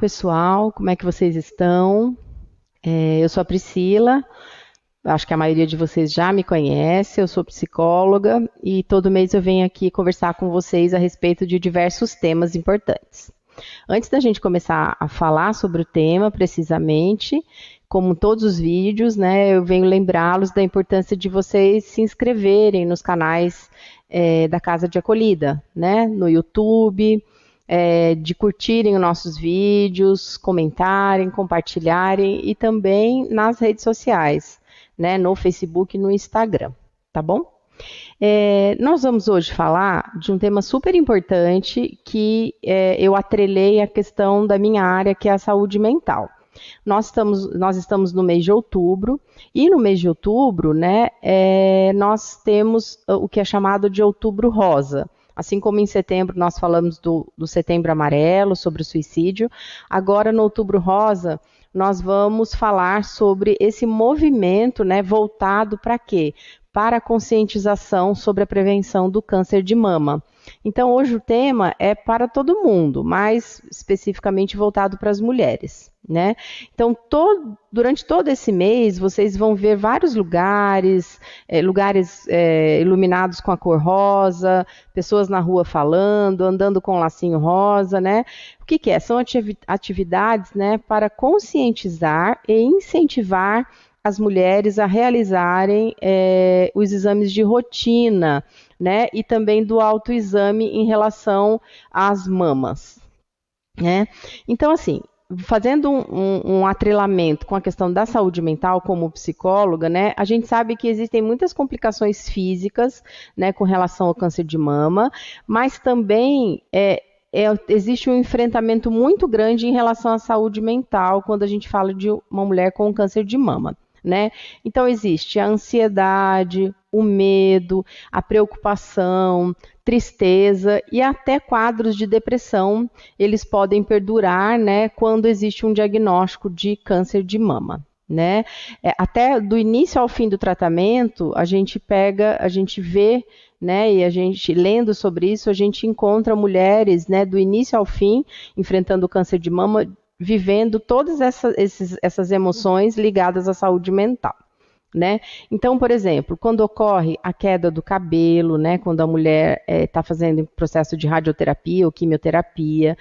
pessoal, como é que vocês estão? Eu sou a Priscila, acho que a maioria de vocês já me conhece, eu sou psicóloga e todo mês eu venho aqui conversar com vocês a respeito de diversos temas importantes. Antes da gente começar a falar sobre o tema precisamente, como todos os vídeos, né, eu venho lembrá-los da importância de vocês se inscreverem nos canais da Casa de Acolhida, né, no YouTube, de curtirem os nossos vídeos, comentarem, compartilharem e também nas redes sociais, né, no Facebook e no Instagram, tá bom? Nós vamos hoje falar de um tema super importante que eu atrelei à questão da minha área, que é a saúde mental. Nós estamos no mês de outubro, e no mês de outubro, né, nós temos o que é chamado de Outubro Rosa. Assim como em setembro nós falamos do Setembro Amarelo, sobre o suicídio, agora no Outubro Rosa nós vamos falar sobre esse movimento, né, voltado para quê? Para a conscientização sobre a prevenção do câncer de mama. Então, hoje o tema é para todo mundo, mas especificamente voltado para as mulheres, né? Então, durante todo esse mês, vocês vão ver vários lugares iluminados com a cor rosa, pessoas na rua falando, andando com um lacinho rosa, né? O que é? São atividades, né, para conscientizar e incentivar as mulheres a realizarem os exames de rotina, né, e também do autoexame em relação às mamas, né? Então, assim, fazendo um atrelamento com a questão da saúde mental como psicóloga, né, a gente sabe que existem muitas complicações físicas, né, com relação ao câncer de mama, mas também existe um enfrentamento muito grande em relação à saúde mental quando a gente fala de uma mulher com câncer de mama, né? Então existe a ansiedade, o medo, a preocupação, tristeza e até quadros de depressão, eles podem perdurar, né, quando existe um diagnóstico de câncer de mama, né? Até do início ao fim do tratamento, a gente vê, né, e a gente lendo sobre isso, a gente encontra mulheres, né, do início ao fim, enfrentando o câncer de mama, vivendo todas essas emoções ligadas à saúde mental, né? Então, por exemplo, quando ocorre a queda do cabelo, né, quando a mulher está fazendo processo de radioterapia ou quimioterapia,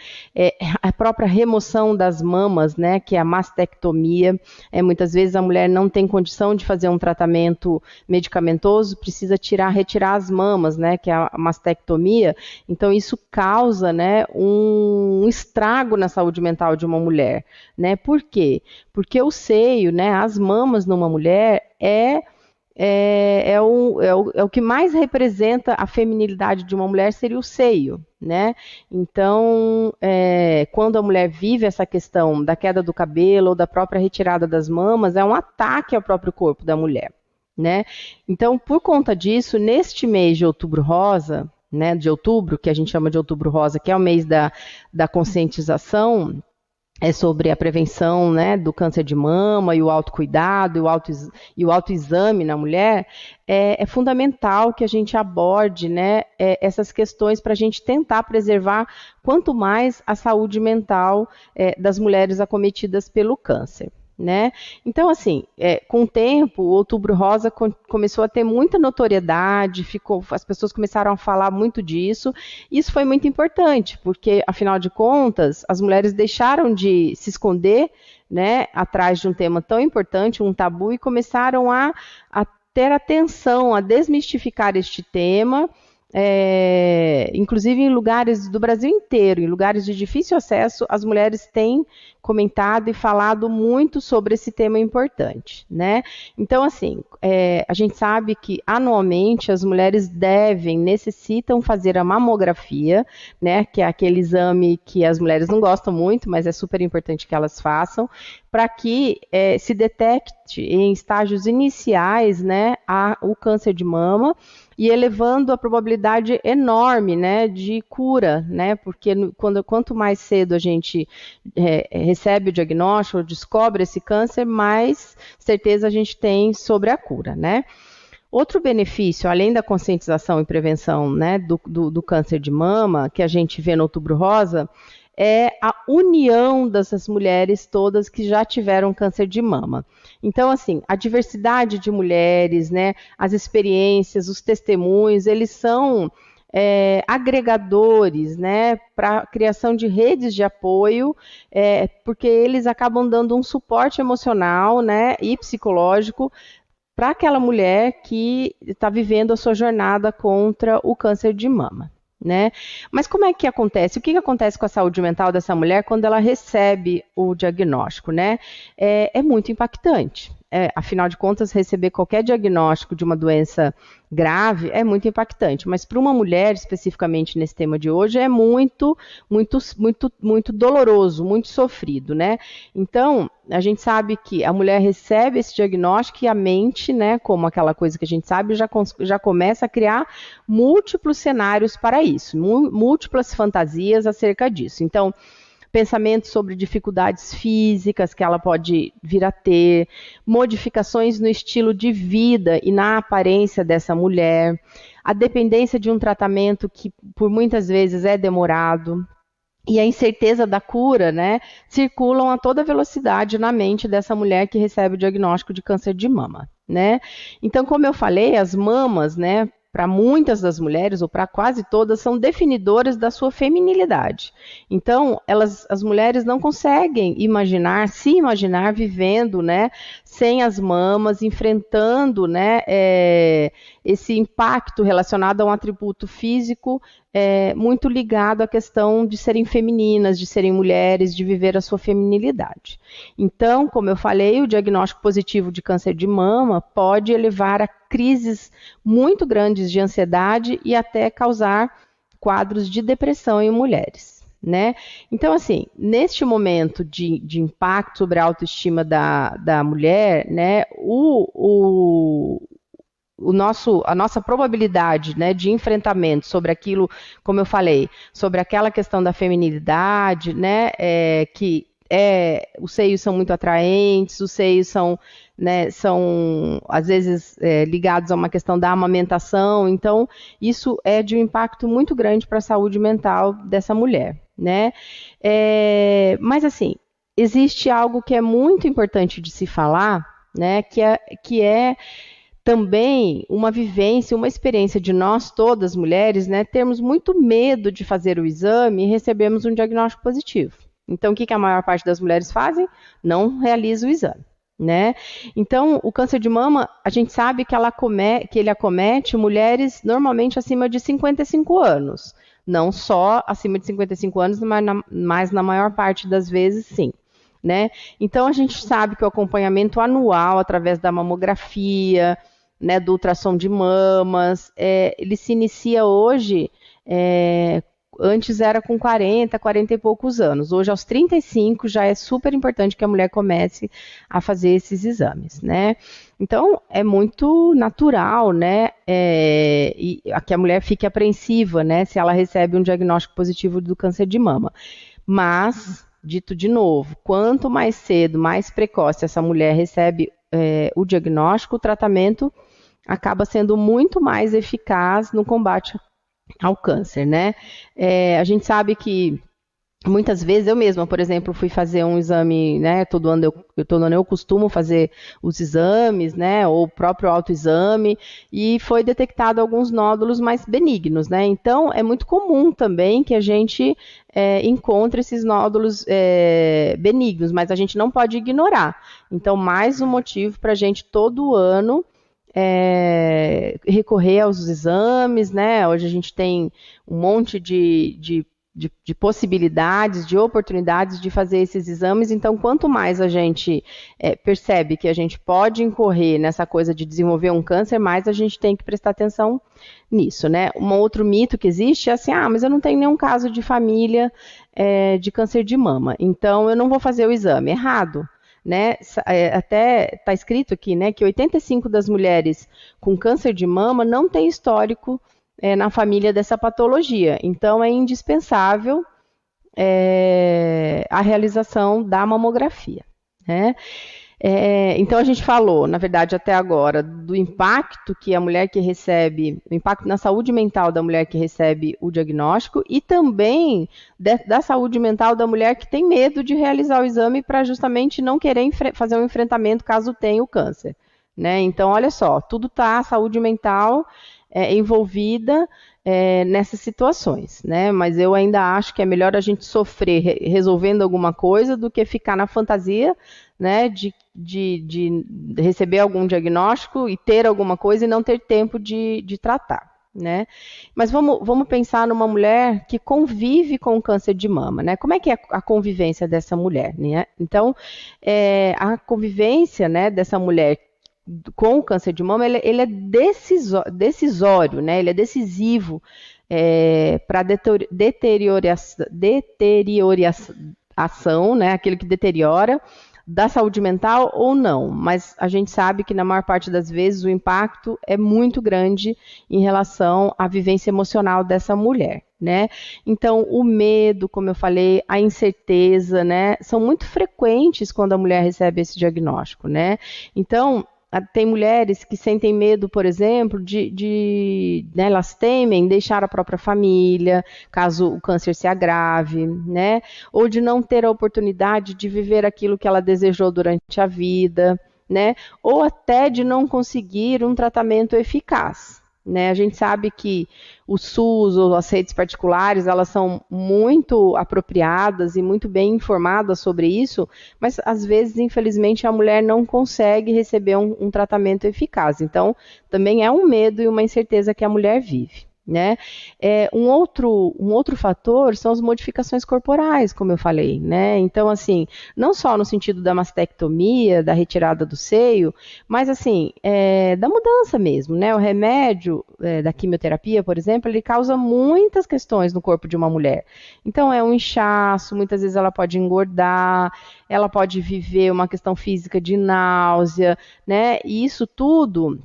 a própria remoção das mamas, né, que é a mastectomia, muitas vezes a mulher não tem condição de fazer um tratamento medicamentoso, precisa retirar as mamas, né, que é a mastectomia. Então isso causa, né, um estrago na saúde mental de uma mulher, né? Por quê? Porque o seio, né, as mamas numa mulher é o que mais representa a feminilidade de uma mulher, seria o seio, né? Então, quando a mulher vive essa questão da queda do cabelo ou da própria retirada das mamas, é um ataque ao próprio corpo da mulher, né? Então, por conta disso, neste mês de Outubro Rosa, né, de outubro, que a gente chama de Outubro Rosa, que é o mês da conscientização, sobre a prevenção, né, do câncer de mama e o autocuidado e o autoexame na mulher, é fundamental que a gente aborde, né, essas questões para a gente tentar preservar quanto mais a saúde mental das mulheres acometidas pelo câncer, né? Então, assim, com o tempo, o Outubro Rosa começou a ter muita notoriedade, as pessoas começaram a falar muito disso. Isso foi muito importante, porque, afinal de contas, as mulheres deixaram de se esconder, né, atrás de um tema tão importante, um tabu, e começaram a ter atenção, a desmistificar este tema, inclusive em lugares do Brasil inteiro, em lugares de difícil acesso, as mulheres têm comentado e falado muito sobre esse tema importante, né? Então, assim, a gente sabe que anualmente as mulheres necessitam fazer a mamografia, né? Que é aquele exame que as mulheres não gostam muito, mas é super importante que elas façam, para que se detecte em estágios iniciais, né, o câncer de mama, e elevando a probabilidade enorme, né, de cura, né, porque quanto mais cedo a gente recebe o diagnóstico, descobre esse câncer, mais certeza a gente tem sobre a cura, né. Outro benefício, além da conscientização e prevenção, né, do câncer de mama, que a gente vê no Outubro Rosa, é a união dessas mulheres todas que já tiveram câncer de mama. Então, assim, a diversidade de mulheres, né, as experiências, os testemunhos, eles são agregadores, né, para a criação de redes de apoio, porque eles acabam dando um suporte emocional, né, e psicológico para aquela mulher que está vivendo a sua jornada contra o câncer de mama. Né? Mas como é que acontece? O que acontece com a saúde mental dessa mulher quando ela recebe o diagnóstico? Né? É muito impactante. Afinal de contas, receber qualquer diagnóstico de uma doença grave é muito impactante, mas para uma mulher, especificamente nesse tema de hoje, é muito, muito, muito, muito doloroso, muito sofrido, né? Então, a gente sabe que a mulher recebe esse diagnóstico e a mente, né, como aquela coisa que a gente sabe, já começa a criar múltiplos cenários para isso, múltiplas fantasias acerca disso. Então, pensamentos sobre dificuldades físicas que ela pode vir a ter, modificações no estilo de vida e na aparência dessa mulher, a dependência de um tratamento que por muitas vezes é demorado, e a incerteza da cura, né, circulam a toda velocidade na mente dessa mulher que recebe o diagnóstico de câncer de mama, né? Então, como eu falei, as mamas, né, para muitas das mulheres, ou para quase todas, são definidoras da sua feminilidade. Então, as mulheres não conseguem se imaginar vivendo, né, sem as mamas, enfrentando, né, esse impacto relacionado a um atributo físico muito ligado à questão de serem femininas, de serem mulheres, de viver a sua feminilidade. Então, como eu falei, o diagnóstico positivo de câncer de mama pode elevar a crises muito grandes de ansiedade e até causar quadros de depressão em mulheres. Né? Então, assim, neste momento de impacto sobre a autoestima da mulher, né, a nossa probabilidade, né, de enfrentamento sobre aquilo, como eu falei, sobre aquela questão da feminilidade, né, os seios são muito atraentes, os seios são, né, às vezes ligados a uma questão da amamentação, então isso é de um impacto muito grande para a saúde mental dessa mulher, né? Mas assim, existe algo que é muito importante de se falar, né, que é também uma vivência, uma experiência de nós todas mulheres, né, termos muito medo de fazer o exame e recebermos um diagnóstico positivo. Então, o que a maior parte das mulheres fazem? Não realiza o exame. Né? Então, o câncer de mama, a gente sabe que ele acomete mulheres normalmente acima de 55 anos. Não só acima de 55 anos, mas na maior parte das vezes, sim. Né? Então, a gente sabe que o acompanhamento anual, através da mamografia, né, do ultrassom de mamas, ele se inicia hoje, antes era com 40 e poucos anos, hoje aos 35 já é super importante que a mulher comece a fazer esses exames, né? Então, é muito natural, né, que a mulher fique apreensiva, né, se ela recebe um diagnóstico positivo do câncer de mama. Mas, dito de novo, quanto mais cedo, mais precoce essa mulher recebe o diagnóstico, o tratamento acaba sendo muito mais eficaz no combate ao câncer, né? A gente sabe que muitas vezes eu mesma, por exemplo, fui fazer um exame, né? Todo ano eu costumo fazer os exames, né? Ou o próprio autoexame, e foi detectado alguns nódulos mais benignos, né? Então é muito comum também que a gente encontre esses nódulos benignos, mas a gente não pode ignorar. Então, mais um motivo para a gente todo ano recorrer aos exames, né? Hoje a gente tem um monte de possibilidades, de oportunidades de fazer esses exames, então quanto mais a gente percebe que a gente pode incorrer nessa coisa de desenvolver um câncer, mais a gente tem que prestar atenção nisso, né? Um outro mito que existe é assim, mas eu não tenho nenhum caso de família de câncer de mama, então eu não vou fazer o exame. Errado. Né, até está escrito aqui, né, que 85% das mulheres com câncer de mama não tem histórico na família dessa patologia. Então, é indispensável a realização da mamografia. Né? Então a gente falou, na verdade, até agora, do impacto que a mulher que recebe, o impacto na saúde mental da mulher que recebe o diagnóstico e também da saúde mental da mulher que tem medo de realizar o exame para justamente não querer fazer um enfrentamento caso tenha o câncer. Né? Então, olha só, tudo está, a saúde mental envolvida nessas situações, né? Mas eu ainda acho que é melhor a gente sofrer resolvendo alguma coisa do que ficar na fantasia, né, de receber algum diagnóstico e ter alguma coisa e não ter tempo de tratar. Né? Mas vamos pensar numa mulher que convive com o câncer de mama, né? Como é que é a convivência dessa mulher, né? Então, a convivência, né, dessa mulher com o câncer de mama, ele é decisório, né? Ele é decisivo para deterioração, né? Aquilo que deteriora da saúde mental ou não, mas a gente sabe que na maior parte das vezes o impacto é muito grande em relação à vivência emocional dessa mulher, né? Então, o medo, como eu falei, a incerteza, né, são muito frequentes quando a mulher recebe esse diagnóstico, né? Então, tem mulheres que sentem medo, por exemplo, né, elas temem deixar a própria família, caso o câncer se agrave, né? Ou de não ter a oportunidade de viver aquilo que ela desejou durante a vida, né? Ou até de não conseguir um tratamento eficaz. Né? A gente sabe que o SUS ou as redes particulares, elas são muito apropriadas e muito bem informadas sobre isso, mas às vezes, infelizmente, a mulher não consegue receber um tratamento eficaz. Então, também é um medo e uma incerteza que a mulher vive. Né? Um outro fator são as modificações corporais, como eu falei, né? Então, assim, não só no sentido da mastectomia, da retirada do seio, mas assim, da mudança mesmo, né? O remédio da quimioterapia, por exemplo, ele causa muitas questões no corpo de uma mulher. Então, é um inchaço, muitas vezes ela pode engordar, ela pode viver uma questão física de náusea, né? E isso tudo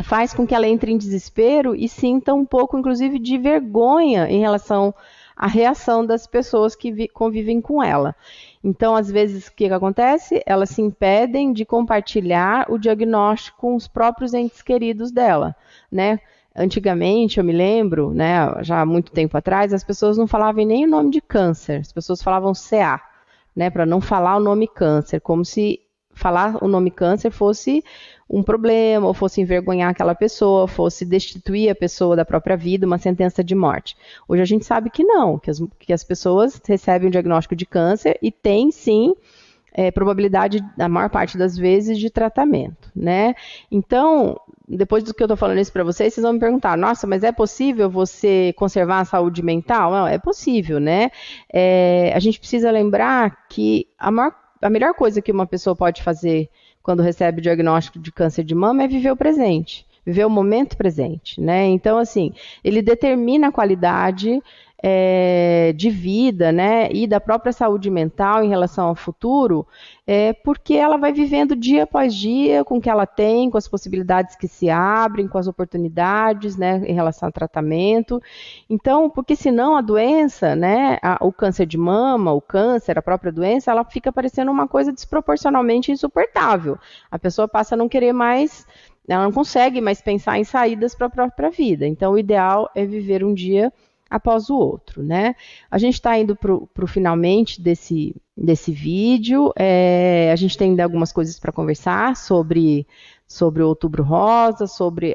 faz com que ela entre em desespero e sinta um pouco, inclusive, de vergonha em relação à reação das pessoas que convivem com ela. Então, às vezes, o que acontece? Elas se impedem de compartilhar o diagnóstico com os próprios entes queridos dela, né? Antigamente, eu me lembro, né, já há muito tempo atrás, as pessoas não falavam nem o nome de câncer, as pessoas falavam CA, né, para não falar o nome câncer, como se falar o nome câncer fosse um problema, ou fosse envergonhar aquela pessoa, fosse destituir a pessoa da própria vida, uma sentença de morte. Hoje a gente sabe que não, que as pessoas recebem um diagnóstico de câncer e tem sim probabilidade, na maior parte das vezes, de tratamento, né? Então, depois do que eu estou falando isso para vocês, vocês vão me perguntar, nossa, mas é possível você conservar a saúde mental? Não, é possível, né? A gente precisa lembrar que a melhor coisa que uma pessoa pode fazer quando recebe o diagnóstico de câncer de mama é viver o presente, viver o momento presente, né? Então, assim, ele determina a qualidade de vida, né, e da própria saúde mental em relação ao futuro, porque ela vai vivendo dia após dia com o que ela tem, com as possibilidades que se abrem, com as oportunidades, né, em relação ao tratamento. Então, porque senão a doença, né, o câncer de mama, o câncer, a própria doença, ela fica parecendo uma coisa desproporcionalmente insuportável. A pessoa passa a não querer mais, ela não consegue mais pensar em saídas para a própria vida. Então, o ideal é viver um dia após o outro, né? A gente está indo para o finalmente desse vídeo, a gente tem ainda algumas coisas para conversar sobre o Outubro Rosa, sobre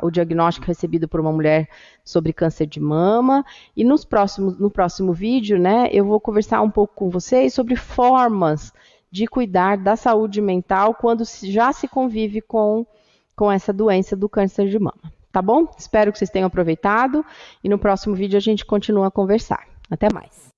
o diagnóstico recebido por uma mulher sobre câncer de mama, e no próximo vídeo, né, eu vou conversar um pouco com vocês sobre formas de cuidar da saúde mental quando já se convive com essa doença do câncer de mama. Tá bom? Espero que vocês tenham aproveitado e no próximo vídeo a gente continua a conversar. Até mais!